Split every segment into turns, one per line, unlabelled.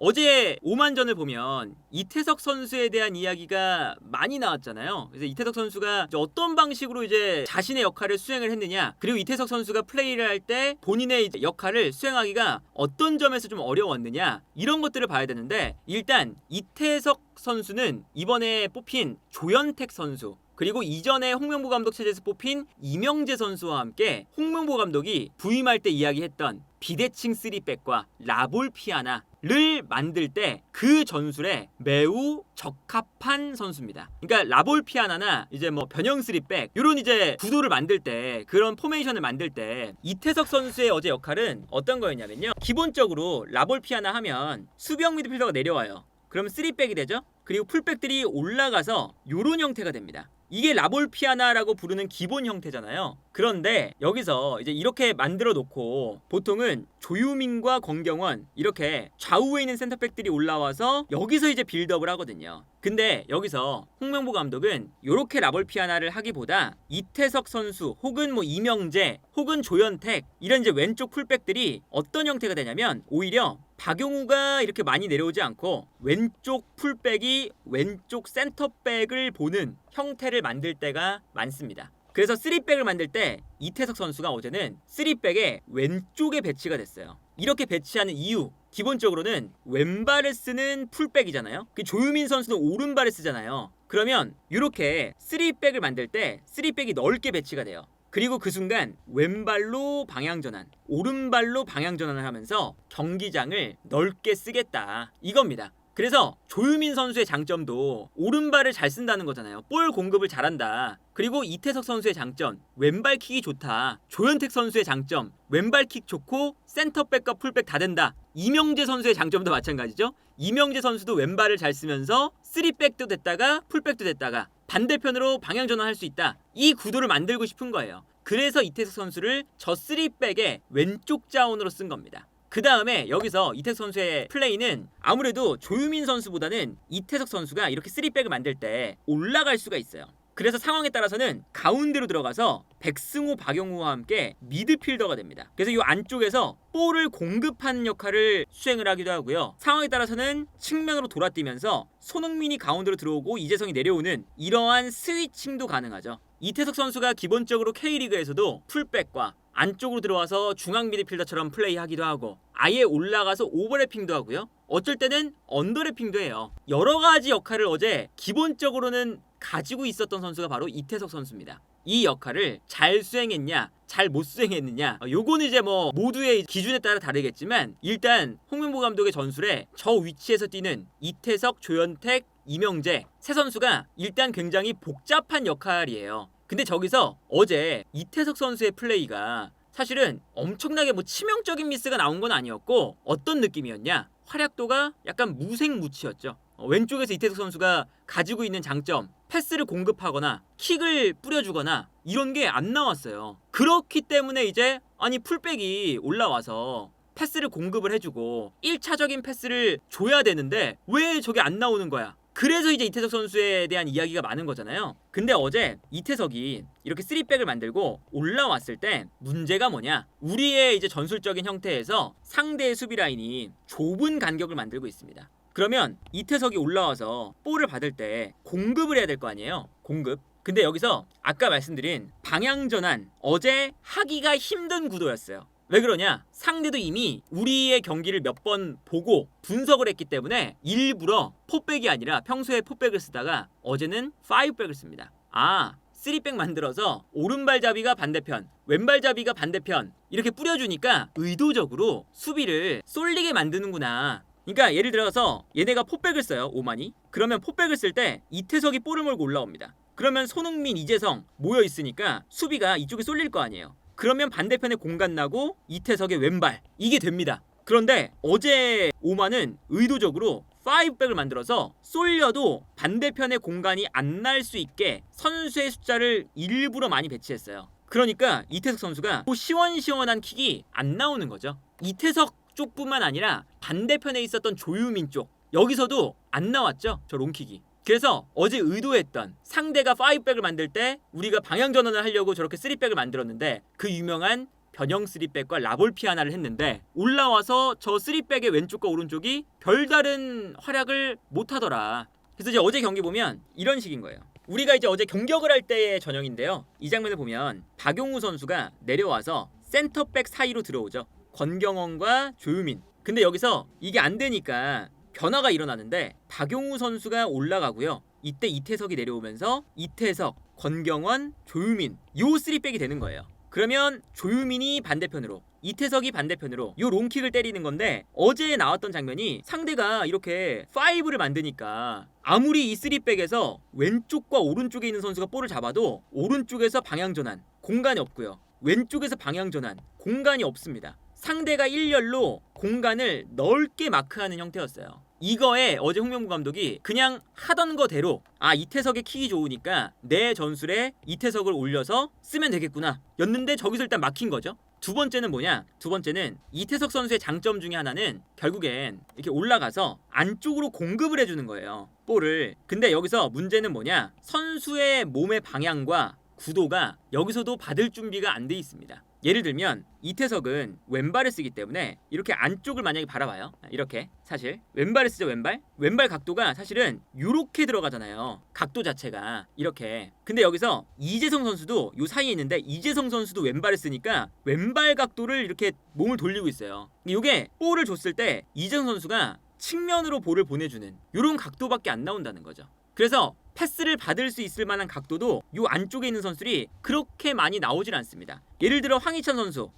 어제 오만전을 보면 이태석 선수에 대한 이야기가 많이 나왔잖아요. 그래서 이태석 선수가 이제 어떤 방식으로 이제 자신의 역할을 수행을 했느냐, 그리고 이태석 선수가 플레이를 할 때 본인의 이제 역할을 수행하기가 어떤 점에서 좀 어려웠느냐, 이런 것들을 봐야 되는데, 일단 이태석 선수는 이번에 뽑힌 조현택 선수, 그리고 이전에 홍명보 감독 체제에서 뽑힌 이명재 선수와 함께 홍명보 감독이 부임할 때 이야기했던 비대칭 3백과 라볼 피아나를 만들 때 그 전술에 매우 적합한 선수입니다. 그러니까 라볼 피아나나 이제 뭐 변형 3백 이런 이제 구도를 만들 때, 그런 포메이션을 만들 때 이태석 선수의 어제 역할은 어떤 거였냐면요, 기본적으로 라볼 피아나 하면 수비형 미드필더가 내려와요. 그럼 3백이 되죠. 그리고 풀백들이 올라가서 요런 형태가 됩니다. 이게 라볼 피아나라고 부르는 기본 형태잖아요. 그런데 여기서 이제 이렇게 만들어 놓고 보통은 조유민과 권경원 이렇게 좌우에 있는 센터백들이 올라와서 여기서 이제 빌드업을 하거든요. 근데 여기서 홍명보 감독은 이렇게 라볼 피아나를 하기보다 이태석 선수 혹은 뭐 이명재 혹은 조현택 이런 이제 왼쪽 풀백들이 어떤 형태가 되냐면, 오히려 박용우가 이렇게 많이 내려오지 않고 왼쪽 풀백이 왼쪽 센터백을 보는 형태를 만들 때가 많습니다. 그래서 3백을 만들 때 이태석 선수가 어제는 3백의 왼쪽에 배치가 됐어요. 이렇게 배치하는 이유, 기본적으로는 왼발을 쓰는 풀백이잖아요. 조유민 선수는 오른발을 쓰잖아요. 그러면 이렇게 3백을 만들 때 3백이 넓게 배치가 돼요. 그리고 그 순간 왼발로 방향전환, 오른발로 방향전환을 하면서 경기장을 넓게 쓰겠다, 이겁니다. 그래서 조유민 선수의 장점도 오른발을 잘 쓴다는 거잖아요. 볼 공급을 잘한다. 그리고 이태석 선수의 장점, 왼발킥이 좋다. 조현택 선수의 장점, 왼발킥 좋고 센터백과 풀백 다 된다. 이명재 선수의 장점도 마찬가지죠. 이명재 선수도 왼발을 잘 쓰면서 3백도 됐다가 풀백도 됐다가 반대편으로 방향전환할 수 있다. 이 구도를 만들고 싶은 거예요. 그래서 이태석 선수를 저 3백의 왼쪽 자원으로 쓴 겁니다. 그 다음에 여기서 이태석 선수의 플레이는 아무래도 조유민 선수보다는 이태석 선수가 이렇게 3백을 만들 때 올라갈 수가 있어요. 그래서 상황에 따라서는 가운데로 들어가서 백승호, 박용우와 함께 미드필더가 됩니다. 그래서 이 안쪽에서 볼을 공급하는 역할을 수행을 하기도 하고요. 상황에 따라서는 측면으로 돌아뛰면서 손흥민이 가운데로 들어오고 이재성이 내려오는 이러한 스위칭도 가능하죠. 이태석 선수가 기본적으로 K리그에서도 풀백과 안쪽으로 들어와서 중앙 미드필더처럼 플레이하기도 하고, 아예 올라가서 오버래핑도 하고요. 어쩔 때는 언더래핑도 해요. 여러 가지 역할을 어제 기본적으로는 가지고 있었던 선수가 바로 이태석 선수입니다. 이 역할을 잘 수행했냐, 잘 못 수행했느냐, 요거는 이제 뭐 모두의 기준에 따라 다르겠지만, 일단 홍명보 감독의 전술에 저 위치에서 뛰는 이태석, 조현택, 이명재 세 선수가 일단 굉장히 복잡한 역할이에요. 근데 저기서 어제 이태석 선수의 플레이가 사실은 엄청나게 뭐 치명적인 미스가 나온 건 아니었고, 어떤 느낌이었냐, 활약도가 약간 무색무취였죠. 왼쪽에서 이태석 선수가 가지고 있는 장점, 패스를 공급하거나 킥을 뿌려주거나 이런 게 안 나왔어요. 그렇기 때문에 이제 아니 풀백이 올라와서 패스를 공급을 해주고 1차적인 패스를 줘야 되는데 왜 저게 안 나오는 거야. 그래서 이제 이태석 선수에 대한 이야기가 많은 거잖아요. 근데 어제 이태석이 이렇게 3백을 만들고 올라왔을 때 문제가 뭐냐, 우리의 이제 전술적인 형태에서 상대의 수비 라인이 좁은 간격을 만들고 있습니다. 그러면 이태석이 올라와서 볼을 받을 때 공급을 해야 될 거 아니에요. 공급. 근데 여기서 아까 말씀드린 방향전환, 어제 하기가 힘든 구도였어요. 왜 그러냐, 상대도 이미 우리의 경기를 몇 번 보고 분석을 했기 때문에 일부러 포백이 아니라 평소에 포백을 쓰다가 어제는 5백을 씁니다. 3백 만들어서 오른발잡이가 반대편, 왼발잡이가 반대편 이렇게 뿌려주니까 의도적으로 수비를 쏠리게 만드는구나. 그러니까 예를 들어서 얘네가 포백을 써요, 오만이. 그러면 포백을 쓸 때 이태석이 볼을 몰고 올라옵니다. 그러면 손흥민, 이재성 모여 있으니까 수비가 이쪽에 쏠릴 거 아니에요. 그러면 반대편에 공간 나고 이태석의 왼발, 이게 됩니다. 그런데 어제 오만은 의도적으로 5백을 만들어서 쏠려도 반대편에 공간이 안 날 수 있게 선수의 숫자를 일부러 많이 배치했어요. 그러니까 이태석 선수가 시원시원한 킥이 안 나오는 거죠. 이태석 쪽뿐만 아니라 반대편에 있었던 조유민 쪽, 여기서도 안 나왔죠, 저 롱킥이. 그래서 어제 의도했던, 상대가 5백을 만들 때 우리가 방향 전환을 하려고 저렇게 3백을 만들었는데 그 유명한 변형 3백과 라볼피 하나를 했는데 올라와서 저 3백의 왼쪽과 오른쪽이 별다른 활약을 못하더라. 그래서 이제 어제 경기 보면 이런 식인 거예요. 우리가 이제 어제 공격을 할 때의 전형인데요. 이 장면을 보면 박용우 선수가 내려와서 센터백 사이로 들어오죠. 권경원과 조유민. 근데 여기서 이게 안 되니까 변화가 일어나는데 박용우 선수가 올라가고요. 이때 이태석이 내려오면서 이태석, 권경원, 조유민 요 3백이 되는 거예요. 그러면 조유민이 반대편으로, 이태석이 반대편으로 요 롱킥을 때리는 건데 어제 나왔던 장면이 상대가 이렇게 5를 만드니까 아무리 이 3백에서 왼쪽과 오른쪽에 있는 선수가 볼을 잡아도 오른쪽에서 방향 전환 공간이 없고요. 왼쪽에서 방향 전환 공간이 없습니다. 상대가 일렬로 공간을 넓게 마크하는 형태였어요. 이거에 어제 홍명보 감독이 그냥 하던 거대로 이태석의 킥이 좋으니까 내 전술에 이태석을 올려서 쓰면 되겠구나 였는데 저기서 일단 막힌 거죠. 두 번째는 뭐냐? 두 번째는 이태석 선수의 장점 중에 하나는 결국엔 이렇게 올라가서 안쪽으로 공급을 해주는 거예요. 볼을. 근데 여기서 문제는 뭐냐? 선수의 몸의 방향과 구도가 여기서도 받을 준비가 안 돼 있습니다. 예를 들면 이태석은 왼발을 쓰기 때문에 이렇게 안쪽을 만약에 바라봐요. 이렇게 사실 왼발을 쓰죠. 왼발 각도가 사실은 이렇게 들어가잖아요. 각도 자체가 이렇게. 근데 여기서 이재성 선수도 요 사이에 있는데 이재성 선수도 왼발을 쓰니까 왼발 각도를 이렇게 몸을 돌리고 있어요. 이게 볼을 줬을 때 이재성 선수가 측면으로 볼을 보내주는 이런 각도밖에 안 나온다는 거죠. 그래서 패스를 받을 수 있을 만한 각도도 요 안쪽에 있는 선수들이 그렇게 많이 나오질 않습니다. 예를 들어 황희찬 선수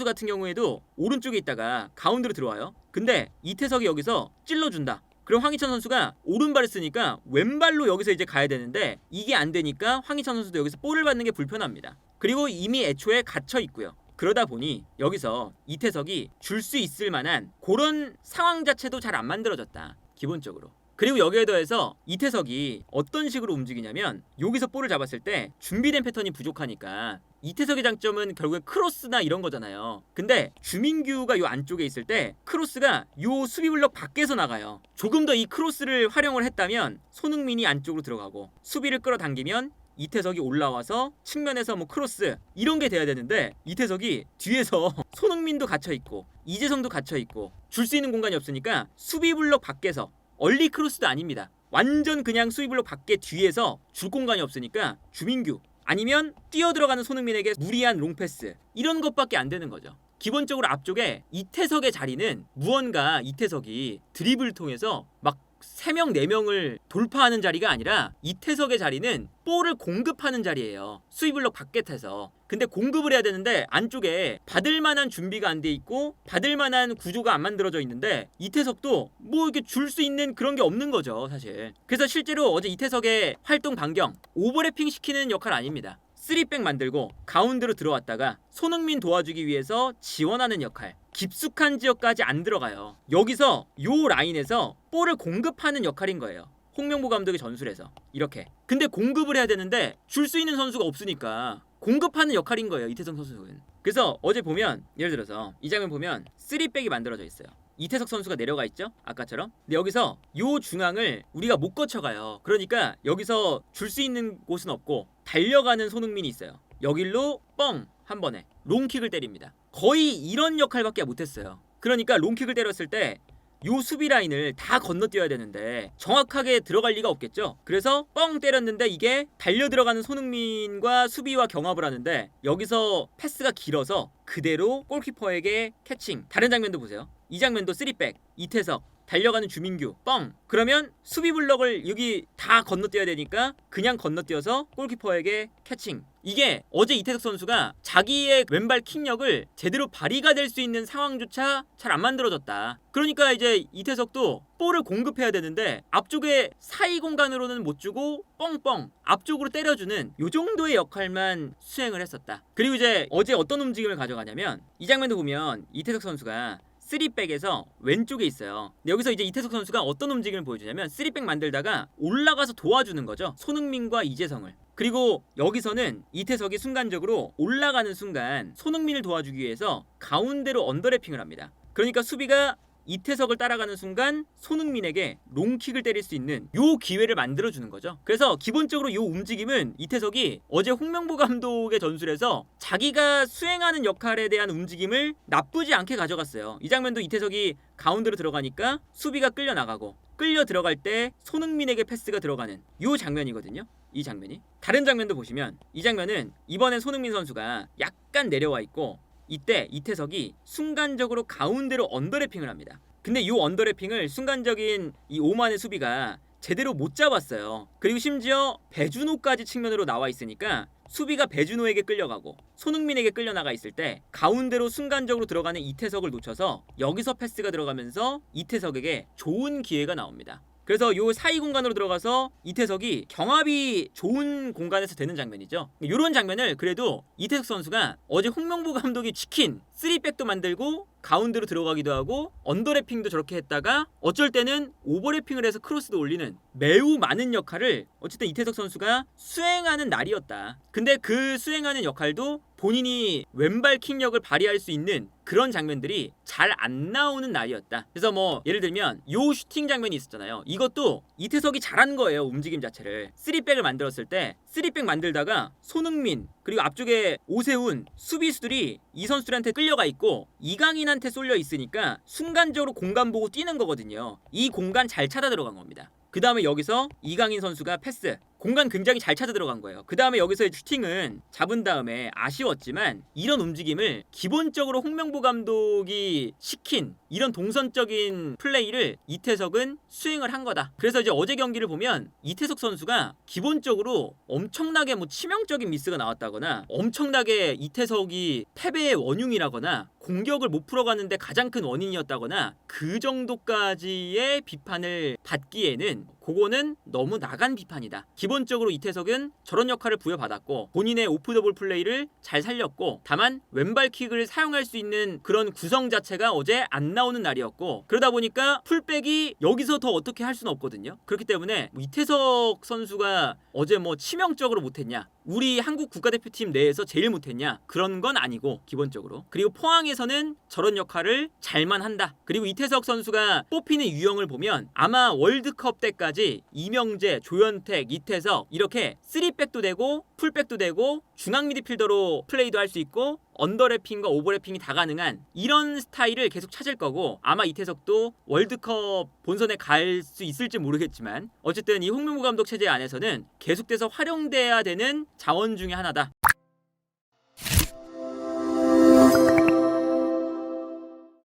같은 경우에도 오른쪽에 있다가 가운데로 들어와요. 근데 이태석이 여기서 찔러준다. 그럼 황희찬 선수가 오른발을 쓰니까 왼발로 여기서 이제 가야 되는데 이게 안 되니까 황희찬 선수도 여기서 볼을 받는 게 불편합니다. 그리고 이미 애초에 갇혀 있고요. 그러다 보니 여기서 이태석이 줄 수 있을 만한 그런 상황 자체도 잘 안 만들어졌다. 기본적으로. 그리고 여기에 더해서 이태석이 어떤 식으로 움직이냐면 여기서 볼을 잡았을 때 준비된 패턴이 부족하니까 이태석의 장점은 결국에 크로스나 이런 거잖아요. 근데 주민규가 요 안쪽에 있을 때 크로스가 요 수비블럭 밖에서 나가요. 조금 더 이 크로스를 활용을 했다면 손흥민이 안쪽으로 들어가고 수비를 끌어당기면 이태석이 올라와서 측면에서 뭐 크로스 이런 게 돼야 되는데 이태석이 뒤에서 손흥민도 갇혀있고 이재성도 갇혀있고 줄 수 있는 공간이 없으니까 수비블럭 밖에서 얼리 크로스도 아닙니다. 완전 그냥 수비블록 밖에 뒤에서 줄 공간이 없으니까 주민규 아니면 뛰어들어가는 손흥민에게 무리한 롱패스 이런 것밖에 안 되는 거죠. 기본적으로 앞쪽에 이태석의 자리는 무언가 이태석이 드리블을 통해서 막 3명, 4명을 돌파하는 자리가 아니라 이태석의 자리는 볼을 공급하는 자리예요. 수비블록 바깥에서. 근데 공급을 해야 되는데 안쪽에 받을 만한 준비가 안 돼 있고 받을 만한 구조가 안 만들어져 있는데 이태석도 뭐 이렇게 줄 수 있는 그런 게 없는 거죠, 사실. 그래서 실제로 어제 이태석의 활동 반경, 오버래핑 시키는 역할 아닙니다. 3백 만들고 가운데로 들어왔다가 손흥민 도와주기 위해서 지원하는 역할. 깊숙한 지역까지 안 들어가요. 여기서 요 라인에서 볼을 공급하는 역할인 거예요. 홍명보 감독의 전술에서 이렇게. 근데 공급을 해야 되는데 줄 수 있는 선수가 없으니까 공급하는 역할인 거예요, 이태석 선수는. 그래서 어제 보면 예를 들어서 이 장면 보면 3백이 만들어져 있어요. 이태석 선수가 내려가 있죠? 아까처럼. 근데 여기서 요 중앙을 우리가 못 거쳐가요. 그러니까 여기서 줄 수 있는 곳은 없고 달려가는 손흥민이 있어요. 여길로 뻥! 한 번에 롱킥을 때립니다. 거의 이런 역할밖에 못했어요. 그러니까 롱킥을 때렸을 때 요 수비 라인을 다 건너뛰어야 되는데 정확하게 들어갈 리가 없겠죠. 그래서 뻥 때렸는데 이게 달려 들어가는 손흥민과 수비와 경합을 하는데 여기서 패스가 길어서 그대로 골키퍼에게 캐칭. 다른 장면도 보세요. 이 장면도 3백 이태석 달려가는 주민규 뻥. 그러면 수비 블럭을 여기 다 건너뛰어야 되니까 그냥 건너뛰어서 골키퍼에게 캐칭. 이게 어제 이태석 선수가 자기의 왼발 킥력을 제대로 발휘가 될 수 있는 상황조차 잘 안 만들어졌다. 그러니까 이제 이태석도 볼을 공급해야 되는데 앞쪽에 사이 공간으로는 못 주고 뻥뻥 앞쪽으로 때려주는 요 정도의 역할만 수행을 했었다. 그리고 이제 어제 어떤 움직임을 가져가냐면 이 장면도 보면 이태석 선수가 3백에서 왼쪽에 있어요. 근데 여기서 이제 이태석 선수가 어떤 움직임을 보여주냐면 3백 만들다가 올라가서 도와주는 거죠. 손흥민과 이재성을. 그리고 여기서는 이태석이 순간적으로 올라가는 순간 손흥민을 도와주기 위해서 가운데로 언더래핑을 합니다. 그러니까 수비가 이태석을 따라가는 순간 손흥민에게 롱킥을 때릴 수 있는 요 기회를 만들어주는 거죠. 그래서 기본적으로 요 움직임은 이태석이 어제 홍명보 감독의 전술에서 자기가 수행하는 역할에 대한 움직임을 나쁘지 않게 가져갔어요. 이 장면도 이태석이 가운데로 들어가니까 수비가 끌려 나가고 끌려 들어갈 때 손흥민에게 패스가 들어가는 요 장면이거든요. 이 장면이. 다른 장면도 보시면 이 장면은 이번엔 손흥민 선수가 약간 내려와 있고 이때 이태석이 순간적으로 가운데로 언더래핑을 합니다. 근데 이 언더래핑을 순간적인 이 오만의 수비가 제대로 못 잡았어요. 그리고 심지어 배준호까지 측면으로 나와 있으니까 수비가 배준호에게 끌려가고 손흥민에게 끌려나가 있을 때 가운데로 순간적으로 들어가는 이태석을 놓쳐서 여기서 패스가 들어가면서 이태석에게 좋은 기회가 나옵니다. 그래서 요 사이 공간으로 들어가서 이태석이 경합이 좋은 공간에서 되는 장면이죠. 이런 장면을 그래도 이태석 선수가 어제 홍명보 감독이 치킨 3백도 만들고 가운데로 들어가기도 하고 언더래핑도 저렇게 했다가 어쩔 때는 오버래핑을 해서 크로스도 올리는 매우 많은 역할을 어쨌든 이태석 선수가 수행하는 날이었다. 근데 그 수행하는 역할도 본인이 왼발 킥력을 발휘할 수 있는 그런 장면들이 잘 안 나오는 날이었다. 그래서 뭐 예를 들면 요 슈팅 장면이 있었잖아요. 이것도 이태석이 잘한 거예요. 움직임 자체를. 3백을 만들었을 때 3백 만들다가 손흥민 그리고 앞쪽에 오세훈 수비수들이 이 선수들한테 끌려가 있고 이강인한테 쏠려 있으니까 순간적으로 공간 보고 뛰는 거거든요. 이 공간 잘 찾아 들어간 겁니다. 그 다음에 여기서 이강인 선수가 패스 공간 굉장히 잘 찾아 들어간 거예요. 그 다음에 여기서의 슈팅은 잡은 다음에 아쉬웠지만 이런 움직임을 기본적으로 홍명보 감독이 시킨 이런 동선적인 플레이를 이태석은 수행을 한 거다. 그래서 이제 어제 경기를 보면 이태석 선수가 기본적으로 엄청나게 뭐 치명적인 미스가 나왔다거나 엄청나게 이태석이 패배의 원흉이라거나 공격을 못 풀어가는데 가장 큰 원인이었다거나 그 정도까지의 비판을 받기에는 그거는 너무 나간 비판이다. 기본적으로 이태석은 저런 역할을 부여받았고 본인의 오프더볼 플레이를 잘 살렸고 다만 왼발킥을 사용할 수 있는 그런 구성 자체가 어제 안 나오는 날이었고 그러다 보니까 풀백이 여기서 더 어떻게 할 수는 없거든요. 그렇기 때문에 이태석 선수가 어제 뭐 치명적으로 못했냐 우리 한국 국가대표팀 내에서 제일 못했냐 그런 건 아니고 기본적으로 그리고 포항에서는 저런 역할을 잘만 한다. 그리고 이태석 선수가 뽑히는 유형을 보면 아마 월드컵 때까지 이명재, 조현택, 이태석 이렇게 3백도 되고 풀백도 되고 중앙 미드필더로 플레이도 할 수 있고 언더래핑과 오버래핑이 다 가능한 이런 스타일을 계속 찾을 거고 아마 이태석도 월드컵 본선에 갈 수 있을지 모르겠지만 어쨌든 이 홍명보 감독 체제 안에서는 계속돼서 활용돼야 되는 자원 중에 하나다.